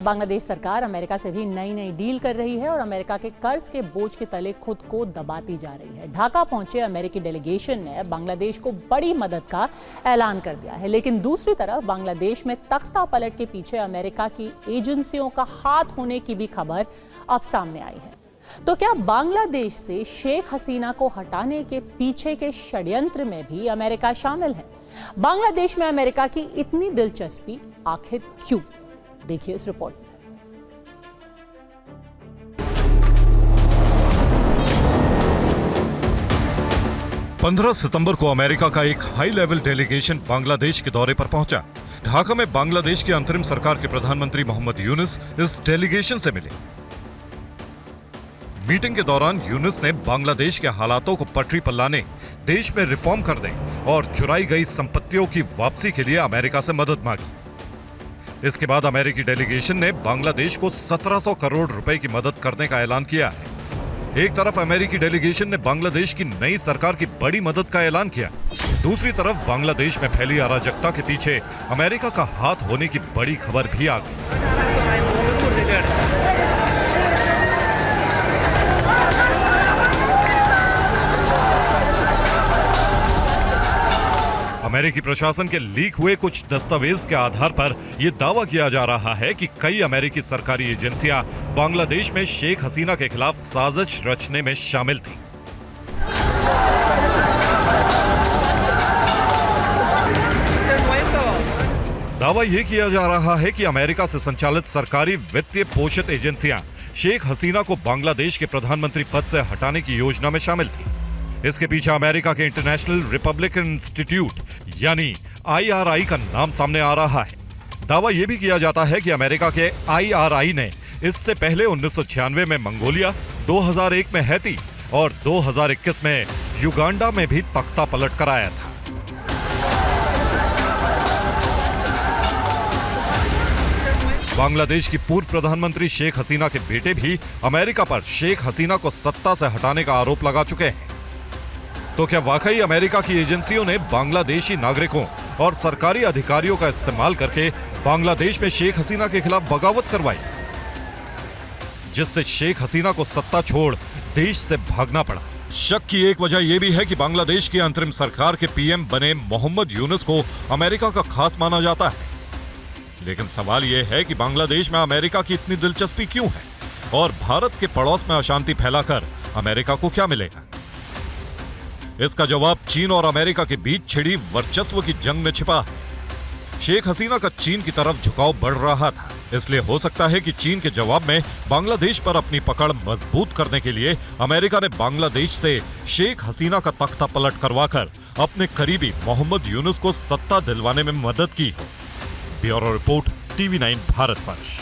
बांग्लादेश सरकार अमेरिका से भी नई नई डील कर रही है और अमेरिका के कर्ज के बोझ के तले खुद को दबाती जा रही है। ढाका पहुंचे अमेरिकी डेलीगेशन ने बांग्लादेश को बड़ी मदद का ऐलान कर दिया है, लेकिन दूसरी तरफ बांग्लादेश में तख्ता पलट के पीछे अमेरिका की एजेंसियों का हाथ होने की भी खबर अब सामने आई है। तो क्या बांग्लादेश से शेख हसीना को हटाने के पीछे के षड्यंत्र में भी अमेरिका शामिल है? बांग्लादेश में अमेरिका की इतनी दिलचस्पी आखिर क्यों? देखिए इस रिपोर्ट में। पंद्रह सितंबर को अमेरिका का एक हाई लेवल डेलीगेशन बांग्लादेश के दौरे पर पहुंचा। ढाका में बांग्लादेश की अंतरिम सरकार के प्रधानमंत्री मोहम्मद यूनुस इस डेलीगेशन से मिले। मीटिंग के दौरान यूनुस ने बांग्लादेश के हालातों को पटरी पर लाने, देश में रिफॉर्म करने और चुराई गई संपत्तियों की वापसी के लिए अमेरिका से मदद मांगी। इसके बाद अमेरिकी डेलीगेशन ने बांग्लादेश को 1700 करोड़ रुपए की मदद करने का ऐलान किया है। एक तरफ अमेरिकी डेलीगेशन ने बांग्लादेश की नई सरकार की बड़ी मदद का ऐलान किया, दूसरी तरफ बांग्लादेश में फैली अराजकता के पीछे अमेरिका का हाथ होने की बड़ी खबर भी आ गई। अमेरिकी प्रशासन के लीक हुए कुछ दस्तावेज के आधार पर यह दावा किया जा रहा है कि कई अमेरिकी सरकारी एजेंसियां बांग्लादेश में शेख हसीना के खिलाफ साजिश रचने में शामिल थीं। दावा यह किया जा रहा है कि अमेरिका से संचालित सरकारी वित्तीय पोषित एजेंसियां शेख हसीना को बांग्लादेश के प्रधानमंत्री पद से हटाने की योजना में शामिल थीं। इसके पीछे अमेरिका के इंटरनेशनल रिपब्लिकन इंस्टीट्यूट यानी IRI का नाम सामने आ रहा है। दावा यह भी किया जाता है कि अमेरिका के IRI ने इससे पहले 1996 में मंगोलिया, 2001 में हैती और 2021 में युगांडा में भी तख्ता पलट कराया था। बांग्लादेश की पूर्व प्रधानमंत्री शेख हसीना के बेटे भी अमेरिका पर शेख हसीना को सत्ता से हटाने का आरोप लगा चुके हैं। तो क्या वाकई अमेरिका की एजेंसियों ने बांग्लादेशी नागरिकों और सरकारी अधिकारियों का इस्तेमाल करके बांग्लादेश में शेख हसीना के खिलाफ बगावत करवाई, जिससे शेख हसीना को सत्ता छोड़ देश से भागना पड़ा? शक की एक वजह यह भी है कि बांग्लादेश की अंतरिम सरकार के PM बने मोहम्मद यूनुस को अमेरिका का खास माना जाता है। लेकिन सवाल यह है कि बांग्लादेश में अमेरिका की इतनी दिलचस्पी क्यों है और भारत के पड़ोस में अशांति फैलाकर अमेरिका को क्या मिलेगा? इसका जवाब चीन और अमेरिका के बीच छिड़ी वर्चस्व की जंग में छिपा है। शेख हसीना का चीन की तरफ झुकाव बढ़ रहा था, इसलिए हो सकता है कि चीन के जवाब में बांग्लादेश पर अपनी पकड़ मजबूत करने के लिए अमेरिका ने बांग्लादेश से शेख हसीना का तख्ता पलट करवाकर अपने करीबी मोहम्मद यूनुस को सत्ता दिलवाने में मदद की हो। Bureau report, TV9 Bharatvarsh.